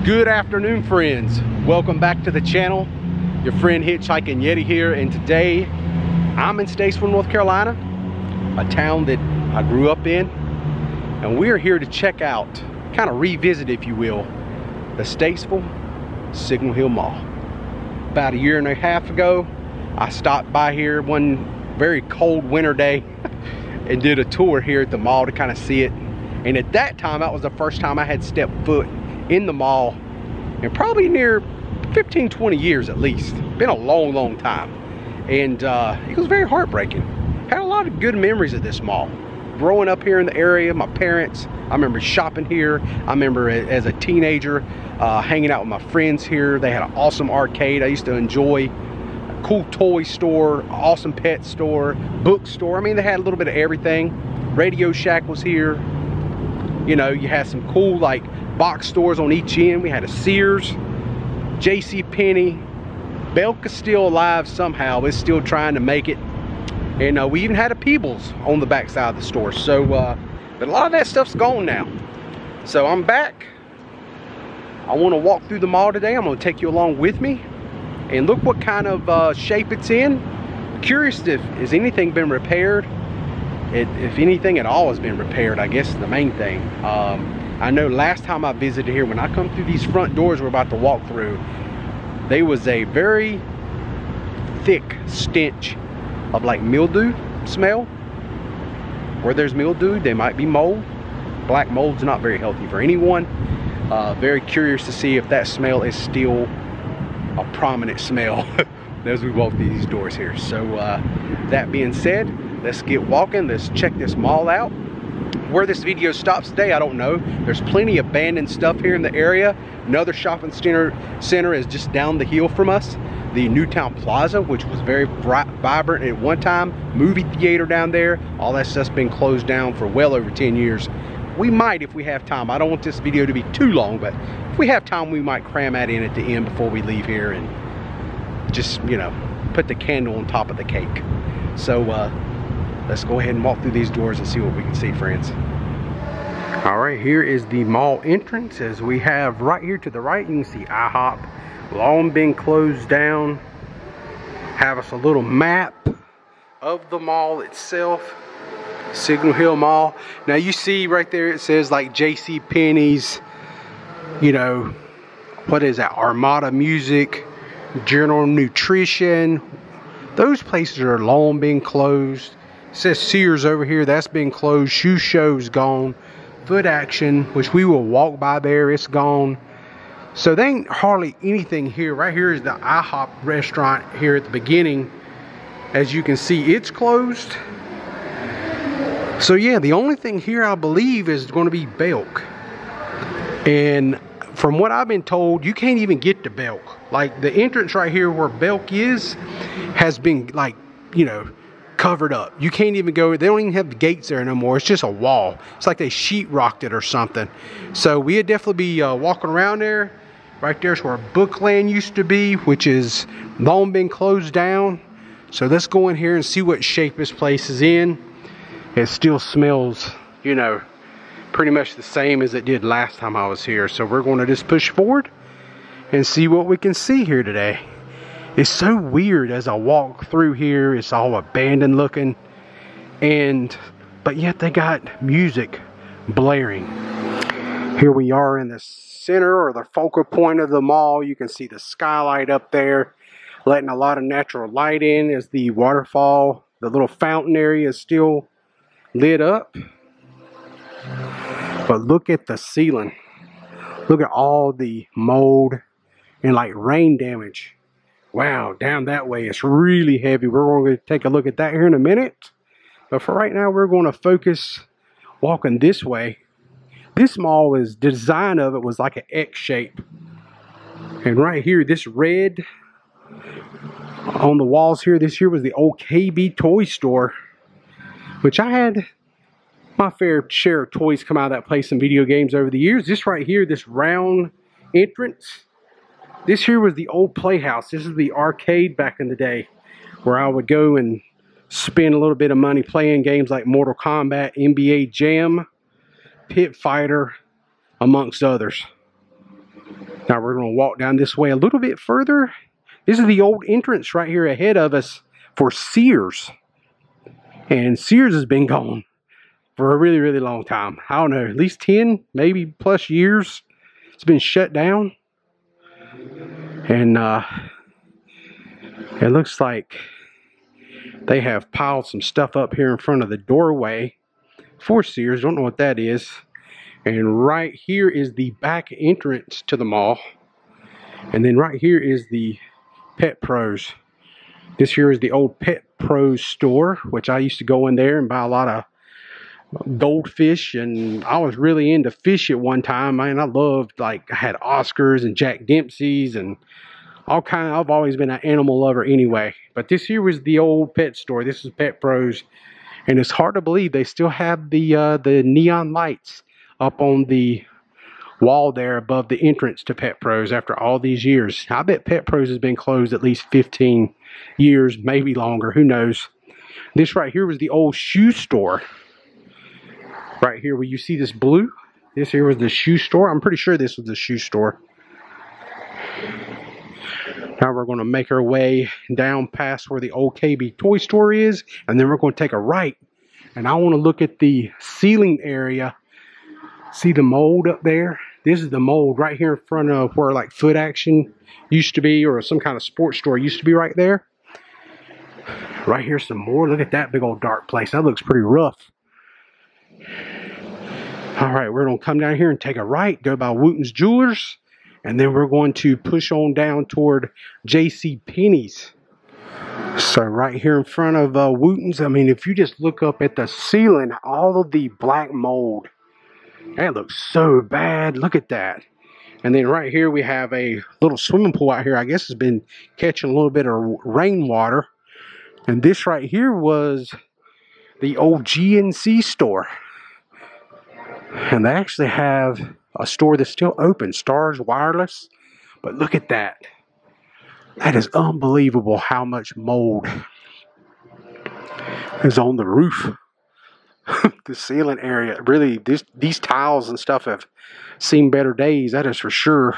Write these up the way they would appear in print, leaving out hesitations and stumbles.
Good afternoon, friends. Welcome back to the channel. Your friend Hitch and Yeti here, and today I'm in Statesville, North Carolina, a town that I grew up in, and we are here to check out, kind of revisit, if you will, the Statesville Signal Hill Mall. About a year and a half ago, I stopped by here one very cold winter day and did a tour here at the mall to kind of see it. And at that time, that was the first time I had stepped foot in the mall in probably near 15-20 years at least. Been a long time, and it was very heartbreaking. Had a lot of good memories of this mall. Growing up here in the area, my parents, I remember shopping here. I remember as a teenager hanging out with my friends here. They had an awesome arcade. I used to enjoy a cool toy store, awesome pet store, bookstore. I mean, they had a little bit of everything. Radio Shack was here. You know, you had some cool like box stores on each end. We had a Sears, JCPenney. Belka's still alive somehow. It's still trying to make it. And we even had a Peebles on the back side of the store. So, but a lot of that stuff's gone now. So I'm back. I want to walk through the mall today. I'm going to take you along with me. And look what kind of shape it's in. Curious if has anything been repaired. If anything at all has been repaired, I guess is the main thing. I know last time I visited here, when I come through these front doors we're about to walk through, there was a very thick stench of like mildew smell. Where there's mildew, there might be mold. Black mold's not very healthy for anyone. Very curious to see if that smell is still a prominent smell as we walk through these doors here. So that being said, let's get walking. Let's check this mall out. Where this video stops today, I don't know. There's plenty of abandoned stuff here in the area. Another shopping center is just down the hill from us. The Newtown Plaza, which was very vibrant at one time. Movie theater down there. All that stuff's been closed down for well over 10 years. We might, if we have time. I don't want this video to be too long, but if we have time, we might cram that in at the end before we leave here and just, you know, put the candle on top of the cake. So, let's go ahead and walk through these doors and see what we can see, friends. All right, here is the mall entrance. As we have right here to the right, you can see IHOP. Long been closed down. Have us a little map of the mall itself. Signal Hill Mall. Now you see right there, it says like JCPenney's, you know, what is that? Armada Music, General Nutrition. Those places are long been closed. It says Sears over here, that's been closed. Shoe Show's gone. Foot Action, which we will walk by there, it's gone. So there ain't hardly anything here. Right here is the IHOP restaurant here at the beginning. As you can see, it's closed. So yeah, the only thing here I believe is going to be Belk. And from what I've been told, you can't even get to Belk. Like the entrance right here where Belk is has been like, you know, covered up. You can't even go. They don't even have the gates there no more. It's just a wall. It's like they sheetrocked it or something. So we'd definitely be walking around there. Right there's where Bookland used to be, which is long been closed down. So let's go in here and see what shape this place is in. It still smells, you know, pretty much the same as it did last time I was here. So we're going to just push forward and see what we can see here today. It's so weird as I walk through here. It's all abandoned looking, but yet they got music blaring. Here we are in the center or the focal point of the mall. You can see the skylight up there, letting a lot of natural light in as the waterfall, the little fountain area is still lit up. But look at the ceiling. Look at all the mold and like rain damage. Wow, down that way it's really heavy. We're going to take a look at that here in a minute. But for right now, we're going to focus walking this way. This mall is, the design of it was like an X shape. And right here, this red on the walls here, this here was the old KB toy store, which I had my fair share of toys come out of that place and video games over the years. This right here, this round entrance, this here was the old Playhouse. This is the arcade back in the day where I would go and spend a little bit of money playing games like Mortal Kombat, NBA Jam, Pit Fighter, amongst others. Now we're going to walk down this way a little bit further. This is the old entrance right here ahead of us for Sears. And Sears has been gone for a really, really long time. I don't know, at least 10, maybe plus years. It's been shut down. And it looks like they have piled some stuff up here in front of the doorway for Sears. Don't know what that is. And right here is the back entrance to the mall. And then right here is the Pet Pros. This here is the old Pet Pros store, which I used to go in there and buy a lot of goldfish, and I was really into fish at one time. Man, I loved, like, I had Oscars and Jack Dempsey's and all kind of, I've always been an animal lover anyway. But this here was the old pet store. This is Pet Pros, and it's hard to believe they still have the neon lights up on the wall there above the entrance to Pet Pros after all these years. I bet Pet Pros has been closed at least 15 years, maybe longer, who knows. This right here was the old shoe store. Right here where you see this blue, this here was the shoe store. I'm pretty sure this was the shoe store. Now we're going to make our way down past where the old KB toy store is, and then we're going to take a right. And I want to look at the ceiling area. See the mold up there? This is the mold right here in front of where, like, Foot Action used to be, or some kind of sports store used to be right there. Right here some more. Look at that big old dark place. That looks pretty rough. Alright, we're going to come down here and take a right, go by Wooten's Jewelers, and then we're going to push on down toward J.C. Penney's. So right here in front of Wooten's, I mean, if you just look up at the ceiling, all of the black mold, that looks so bad. Look at that. And then right here we have a little swimming pool out here. I guess it's been catching a little bit of rainwater. And this right here was the old GNC store. And they actually have a store that's still open, Stars Wireless. But look at that. That is unbelievable how much mold is on the roof. The ceiling area. Really, these tiles and stuff have seen better days, that is for sure.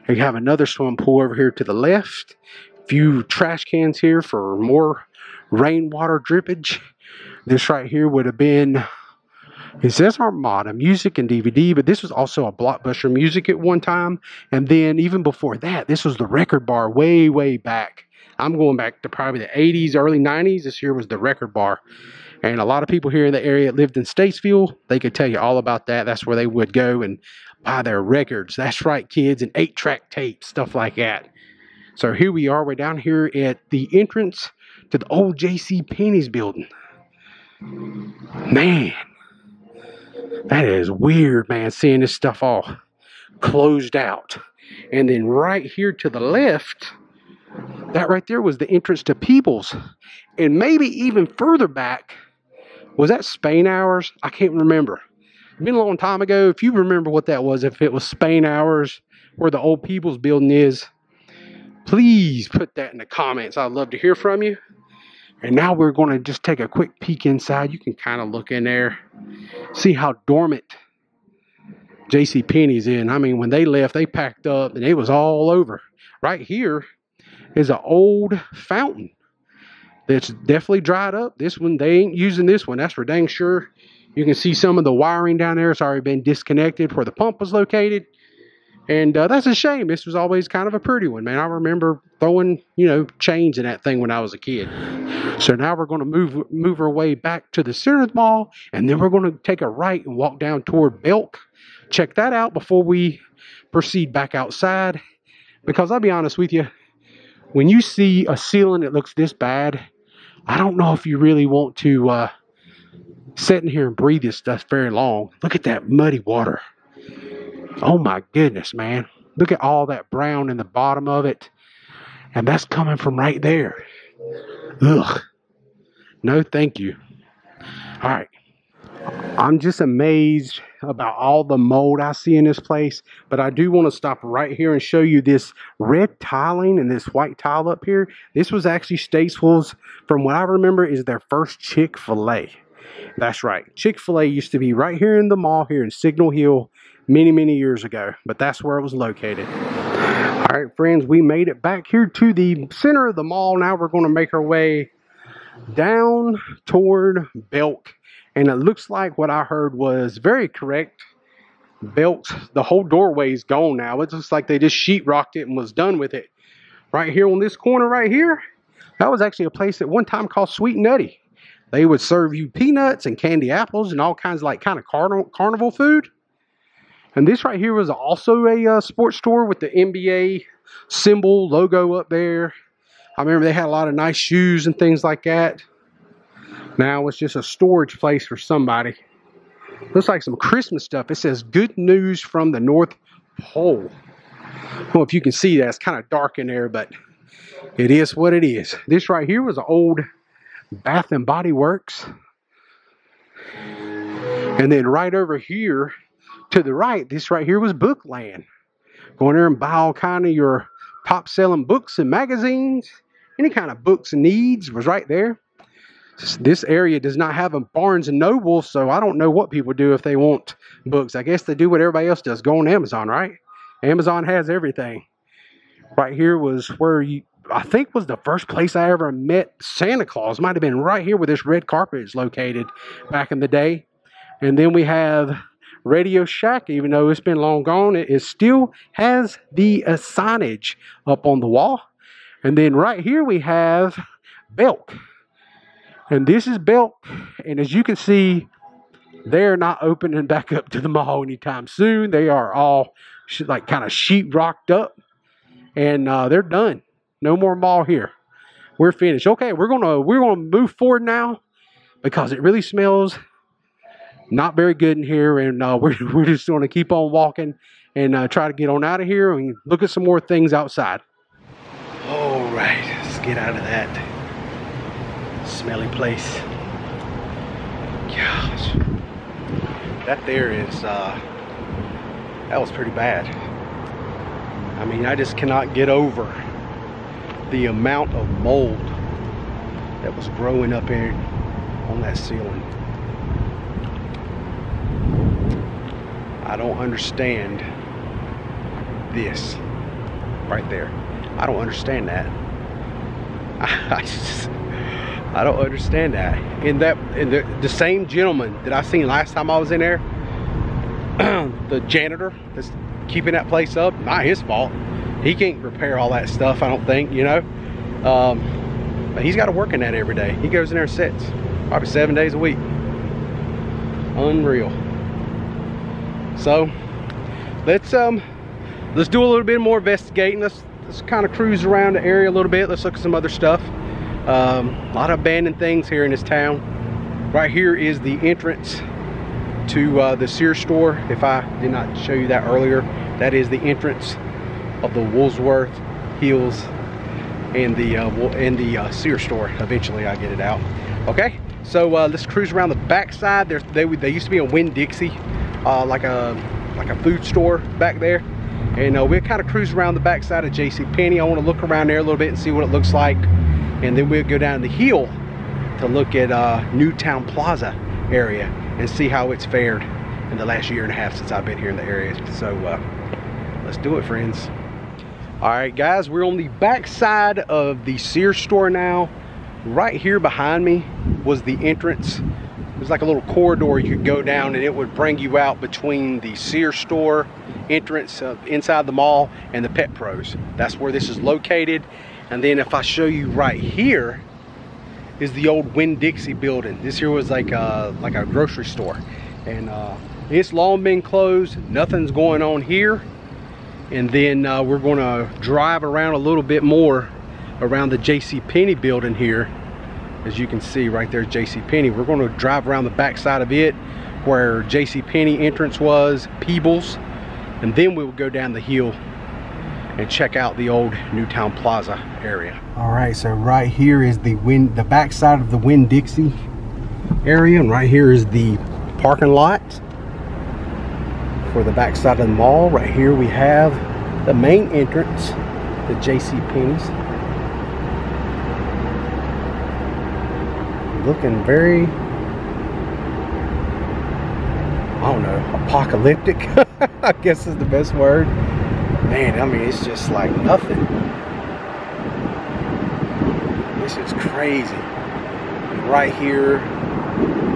You have another swimming pool over here to the left. A few trash cans here for more rainwater drippage. This right here would have been, it says Armada Music and DVD, but this was also a Blockbuster Music at one time. And then even before that, this was the Record Bar way, way back. I'm going back to probably the 80s, early 90s. This here was the Record Bar. And a lot of people here in the area that lived in Statesville, they could tell you all about that. That's where they would go and buy their records. That's right, kids, and 8-track tapes, stuff like that. So here we are. We're down here at the entrance to the old J.C. Penney's building. Man, that is weird, man, seeing this stuff all closed out. And then right here to the left, that right there was the entrance to People's. And maybe even further back, was that Spain Hours? I can't remember. It's been a long time ago. If you remember what that was, if it was Spain Hours, where the old People's building is, please put that in the comments. I'd love to hear from you. And now we're going to just take a quick peek inside. You can kind of look in there, see how dormant J.C. Penney's in. I mean, when they left, they packed up and it was all over. Right here is an old fountain that's definitely dried up. This one, they ain't using this one. That's for dang sure. You can see some of the wiring down there. It's already been disconnected where the pump was located. And that's a shame. This was always kind of a pretty one, man. I remember throwing, change in that thing when I was a kid. So now we're going to move our way back to the center of the mall, and then we're going to take a right and walk down toward Belk. Check that out before we proceed back outside. Because I'll be honest with you, when you see a ceiling that looks this bad, I don't know if you really want to sit in here and breathe this stuff very long. Look at that muddy water. Oh my goodness, man. Look at all that brown in the bottom of it. And that's coming from right there. Ugh. No, thank you. All right. I'm just amazed about all the mold I see in this place. But I do want to stop right here and show you this red tiling and this white tile up here. This was actually Statesville's, from what I remember, is their first Chick-fil-A. That's right. Chick-fil-A used to be right here in the mall here in Signal Hill many years ago, but that's where it was located. All right, friends, we made it back here to the center of the mall. Now we're going to make our way down toward Belk, and it looks like what I heard was very correct. Belk, the whole doorway is gone now. It looks like they just sheetrocked it and was done with it. Right here on this corner right here, that was actually a place at one time called Sweet Nutty. They would serve you peanuts and candy apples and all kinds of like kind of carnival food. And this right here was also a sports store with the NBA symbol logo up there. I remember they had a lot of nice shoes and things like that. Now it's just a storage place for somebody. Looks like some Christmas stuff. It says good news from the North Pole. I don't know if you can see that. It's kind of dark in there, but it is what it is. This right here was an old Bath and Body Works. And then right over here to the right, this right here was Bookland. Go in there and buy all kind of your top selling books and magazines. Any kind of books and needs was right there. This area does not have a Barnes and Noble, so I don't know what people do if they want books. I guess they do what everybody else does. Go on Amazon, right? Amazon has everything. Right here was where I think was the first place I ever met Santa Claus. Might have been right here where this red carpet is located back in the day. And then we have Radio Shack. Even though it's been long gone, it still has the signage up on the wall. And then right here we have Belk. And this is Belk. And as you can see, they're not opening back up to the mall anytime soon. They are all like kind of sheetrocked up. And they're done. No more mall here. We're finished. Okay, we're gonna move forward now because it really smells not very good in here, and we're just gonna keep on walking and try to get on out of here and look at some more things outside. All right, let's get out of that smelly place. Gosh, that there is that was pretty bad. I mean, I just cannot get over the amount of mold that was growing up here on that ceiling. I don't understand this right there. I don't understand that. I don't understand that. And the same gentleman that I seen last time I was in there, the janitor that's keeping that place up, not his fault. He can't repair all that stuff, I don't think, you know. But he's got to work in that every day. He goes in there and sits, probably 7 days a week. Unreal. So let's do a little bit more investigating. Let's kind of cruise around the area a little bit. Let's look at some other stuff. A lot of abandoned things here in this town. Right here is the entrance to the Sears store. If I did not show you that earlier, that is the entrance of the Woolsworth Hills and the Sears store. Eventually I get it out. Okay, so let's cruise around the back side. They used to be a Winn-Dixie, like a food store back there, and we'll kind of cruise around the back side of JCPenney. I want to look around there a little bit and see what it looks like, and then we'll go down the hill to look at Newtown Plaza area and see how it's fared in the last year and a half since I've been here in the area. So let's do it, friends. All right, guys, we're on the back side of the Sears store now. Right here behind me was the entrance. There's like a little corridor you could go down, and it would bring you out between the Sears store entrance inside the mall and the Pet Pros. That's where this is located. And then if I show you right here is the old Winn-Dixie building. This here was like a grocery store, and it's long been closed. Nothing's going on here. And then we're going to drive around a little bit more around the JCPenney building here. As you can see right there, JCPenney. We're going to drive around the back side of it where JCPenney entrance was, Peebles, and then we'll go down the hill and check out the old Newtown Plaza area. All right, so right here is the back side of the Winn-Dixie area, and right here is the parking lot for the back side of the mall. Right here we have the main entrance to JCPenney's. Looking very I don't know, apocalyptic, I guess is the best word. Man, I mean, it's just like nothing. This is crazy. And right here,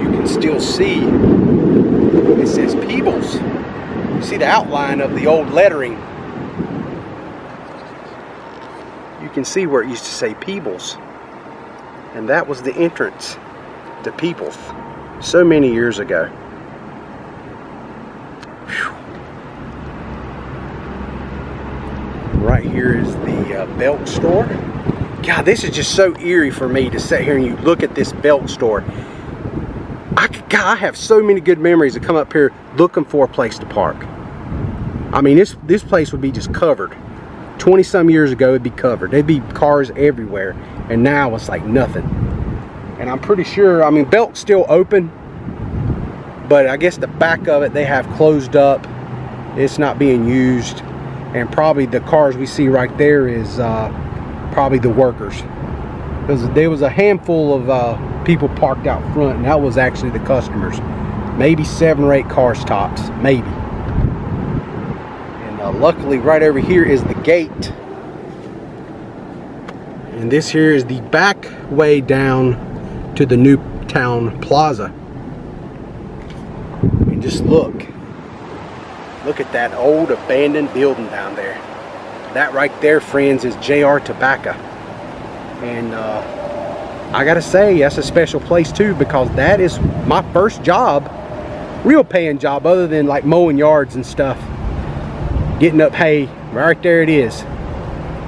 you can still see, it says Peebles. You see the outline of the old lettering. You can see where it used to say Peebles. And that was the entrance to Peebles so many years ago. Whew. Right here is the belt store. God, this is just so eerie for me to sit here and you look at this belt store. I have so many good memories of come up here looking for a place to park. I mean, this place would be just covered. 20 some years ago, it'd be covered. There'd be cars everywhere, and now it's like nothing. And I'm pretty sure, I mean, Belt's still open, but I guess the back of it they have closed up. It's not being used, and probably the cars we see right there is probably the workers. There was a handful of people parked out front, and that was actually the customers. Maybe 7 or 8 cars tops, maybe. And luckily right over here is the gate. And this here is the back way down to the new town plaza. And just look at that old abandoned building down there. That right there, friends, is JR Tobacco. And I gotta say, that's a special place too, because that is my first job, real paying job, other than like mowing yards and stuff, getting up hay. Right there it is,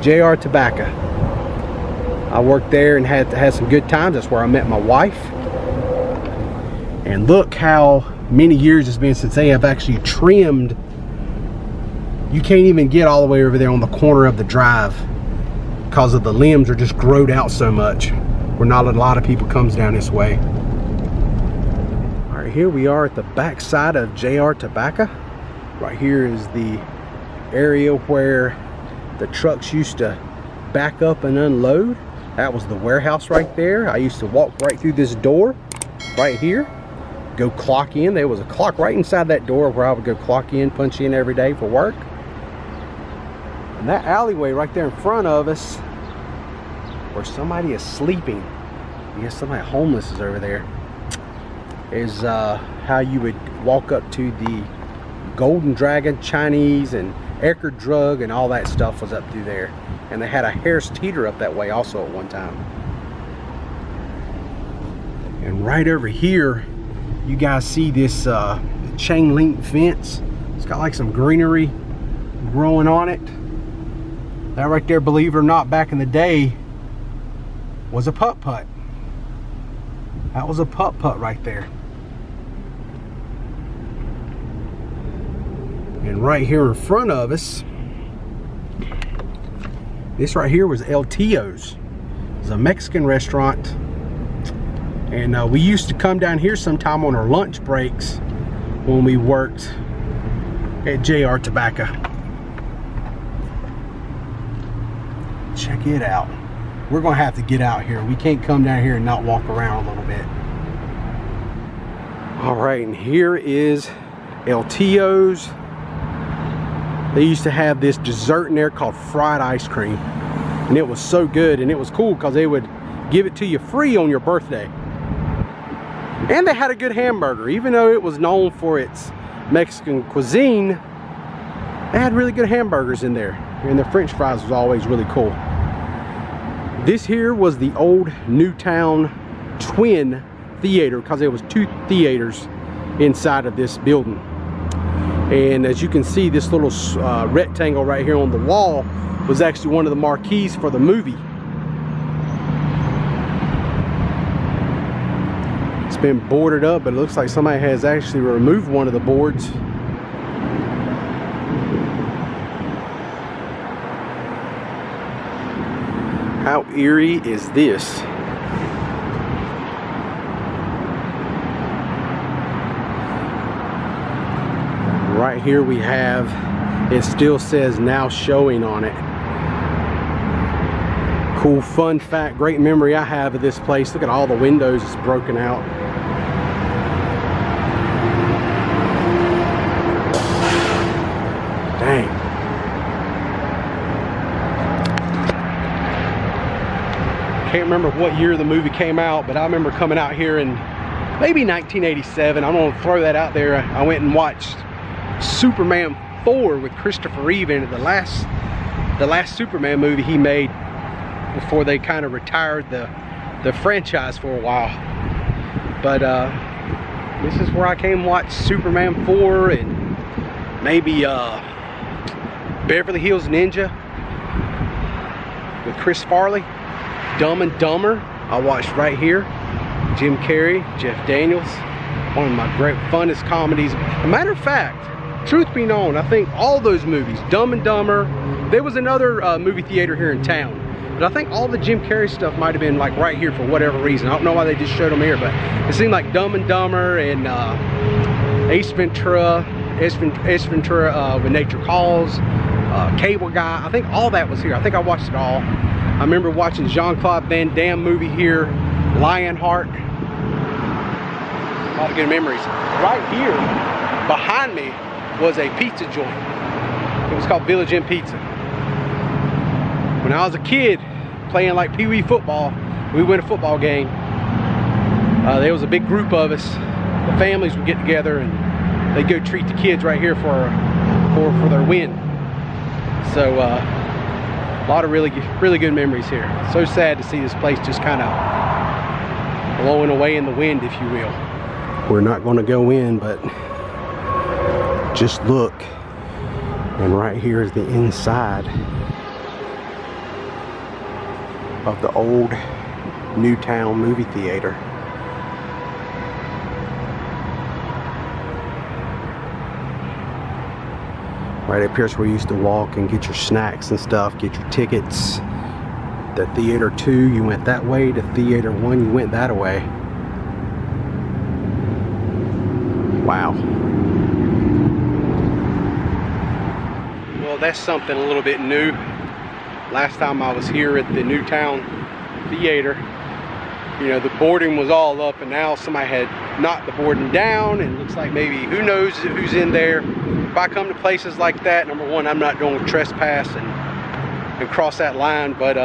JR Tobacco. I worked there and had some good times. That's where I met my wife. And look how many years it's been since they have actually trimmed. You can't even get all the way over there on the corner of the drive because of the limbs are just growed out so much, where not a lot of people comes down this way. All right, here we are at the back side of JR Tobacco. Right here is the area where the trucks used to back up and unload. That was the warehouse right there. I used to walk right through this door right here, go clock in. There was a clock right inside that door where I would go clock in, punch in every day for work. And that alleyway right there in front of us, where somebody is sleeping, I guess somebody homeless is over there, is how you would walk up to the Golden Dragon Chinese, and Eckerd Drug and all that stuff was up through there. And they had a Harris Teeter up that way also at one time. And right over here, you guys see this chain link fence. It's got like some greenery growing on it. That right there, believe it or not, back in the day was a putt-putt. That was a putt-putt right there. And right here in front of us, this right here was El Tio's. It was a Mexican restaurant. And we used to come down here sometime on our lunch breaks when we worked at JR Tobacco. Check it out. We're gonna have to get out here. We can't come down here and not walk around a little bit. All right, and here is El Tio's. They used to have this dessert in there called fried ice cream, and it was so good, and it was cool because they would give it to you free on your birthday. And they had a good hamburger. Even though it was known for its Mexican cuisine, they had really good hamburgers in there, and the french fries was always really cool. This here was the old Newtown Twin Theater, because there was 2 theaters inside of this building. And as you can see, this little rectangle right here on the wall was actually one of the marquees for the movie. It's been boarded up, but it looks like somebody has actually removed one of the boards. How eerie is this? Right here we have, it still says now showing on it. Cool fun fact, great memory I have of this place. Look at all the windows, it's broken out. Can't remember what year the movie came out, but I remember coming out here in maybe 1987. I'm gonna throw that out there. I went and watched Superman 4 with Christopher Reeve in it, the last Superman movie he made before they kind of retired the franchise for a while. But this is where I came and watched Superman 4 and maybe Beverly Hills Ninja with Chris Farley. Dumb and Dumber I watched right here. Jim Carrey, Jeff Daniels, one of my great funnest comedies. As a matter of fact, truth be known, I think all those movies, Dumb and Dumber, there was another movie theater here in town, but I think all the Jim Carrey stuff might have been like right here for whatever reason. I don't know why they just showed them here, but it seemed like Dumb and Dumber and Ace Ventura When Nature Calls, Cable Guy, I think all that was here. I think I watched it all. I remember watching Jean-Claude Van Damme movie here, Lionheart. A lot of good memories. Right here behind me was a pizza joint. It was called Village Inn Pizza. When I was a kid playing like pee-wee football, we went to a football game. There was a big group of us. The families would get together and they'd go treat the kids right here for their win. So a lot of really good memories here. So sad to see this place just kind of blowing away in the wind, if you will. We're not going to go in, but just look, and right here is the inside of the old Newtown movie theater. Right up here's where you used to walk and get your snacks and stuff, get your tickets. The Theater 2, you went that way. The Theater 1, you went that way. Wow. Well, that's something a little bit new. Last time I was here at the Newtown Theater, you know, the boarding was all up, and now somebody had knocked the boarding down, and it looks like maybe, who knows who's in there. If I come to places like that, number one, I'm not going to trespass and cross that line, but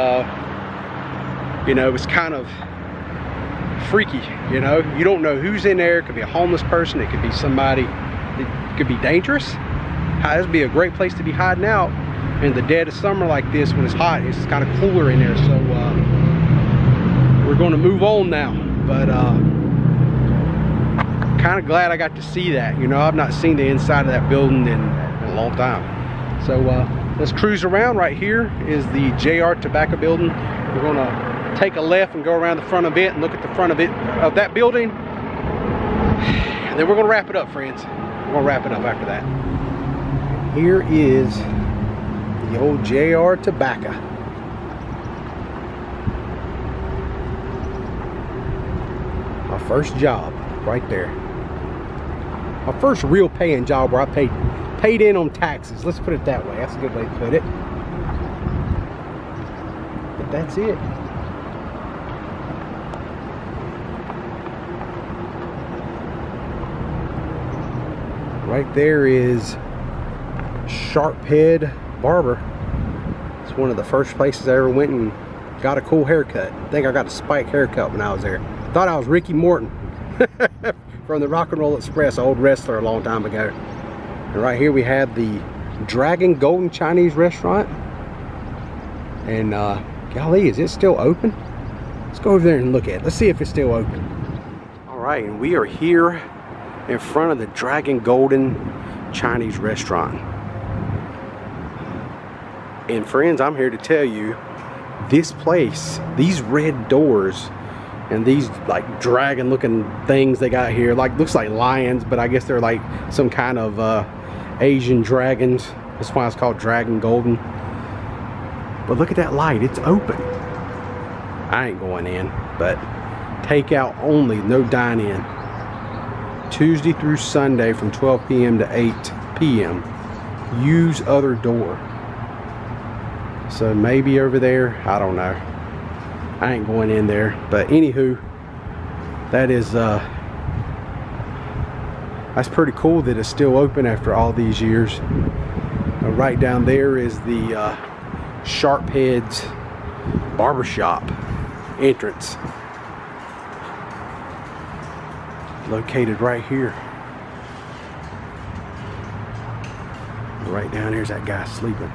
you know, it was kind of freaky. You know, you don't know who's in there. It could be a homeless person, it could be somebody, it could be dangerous. This would be a great place to be hiding out in the dead of summer like this when it's hot. It's kind of cooler in there, so we're going to move on now. But kind of glad I got to see that. You know, I've not seen the inside of that building in a long time. So let's cruise around. Right here is the JR Tobacco building. We're going to take a left and go around the front of it and look at the front of it, of that building, and then we're going to wrap it up, friends. We're going to wrap it up after that. Here is the old JR Tobacco. My first job right there. My first real paying job where I paid in on taxes. Let's put it that way. That's a good way to put it. But that's it. Right there is Sharphead Barber. It's one of the first places I ever went and got a cool haircut. I think I got a spike haircut when I was there. Thought I was Ricky Morton from the Rock and Roll Express, old wrestler a long time ago. And right here we have the Dragon Golden Chinese restaurant. And golly, is it still open? Let's go over there and look at it. Let's see if it's still open. All right, and we are here in front of the Dragon Golden Chinese restaurant. And friends, I'm here to tell you, this place, these red doors and these like dragon looking things they got here, like looks like lions, but I guess they're like some kind of Asian dragons. That's why it's called Dragon Golden. But look at that light, it's open. I ain't going in, but takeout only, no dine in. Tuesday through Sunday from 12 p.m. to 8 p.m. Use other door. So maybe over there, I don't know. I ain't going in there. But anywho, that is that's pretty cool that it's still open after all these years. Right down there is the Sharphead's Barbershop. entrance. Located right here. Right down here's that guy sleeping.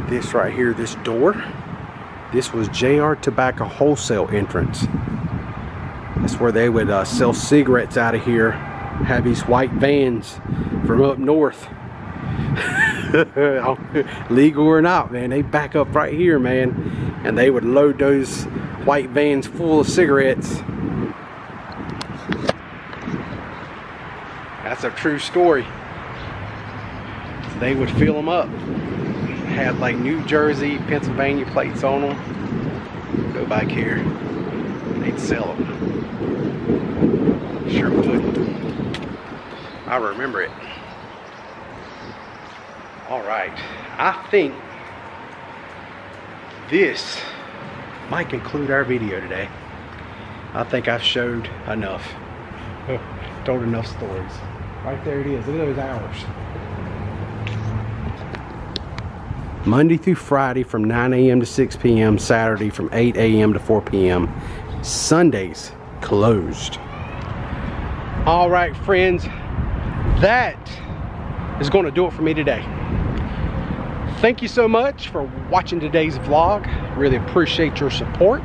This right here, this door, this was JR Tobacco Wholesale entrance. That's where they would sell cigarettes out of here. Have these white vans from up north. Legal or not, man, they back up right here, man, and they would load those white vans full of cigarettes. That's a true story. They would fill them up. Had like New Jersey, Pennsylvania plates on them. Go back here. They'd sell them. Sure would. I remember it. Alright, I think this might conclude our video today. I think I've showed enough. Told enough stories. Right there it is. Look at those hours. Monday through Friday from 9 a.m. to 6 p.m. Saturday from 8 a.m. to 4 p.m. Sundays closed. Alright friends, that is going to do it for me today. Thank you so much for watching today's vlog. Really appreciate your support.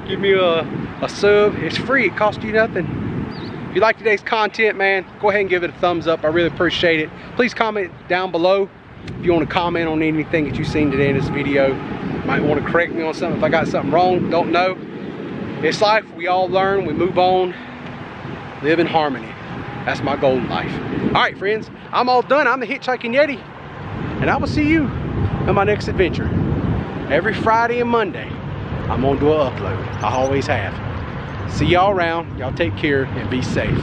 Give me a sub. It's free. It costs you nothing. If you like today's content, man, go ahead and give it a thumbs up. I really appreciate it. Please comment down below if you want to comment on anything that you've seen today in this video. You might want to correct me on something if I got something wrong. Don't know. It's life. We all learn. We move on. Live in harmony. That's my goal in life. All right, friends. I'm all done. I'm the Hitchhiking Yeti. And I will see you in my next adventure. Every Friday and Monday, I'm gonna do an upload. I always have. See y'all around. Y'all take care and be safe.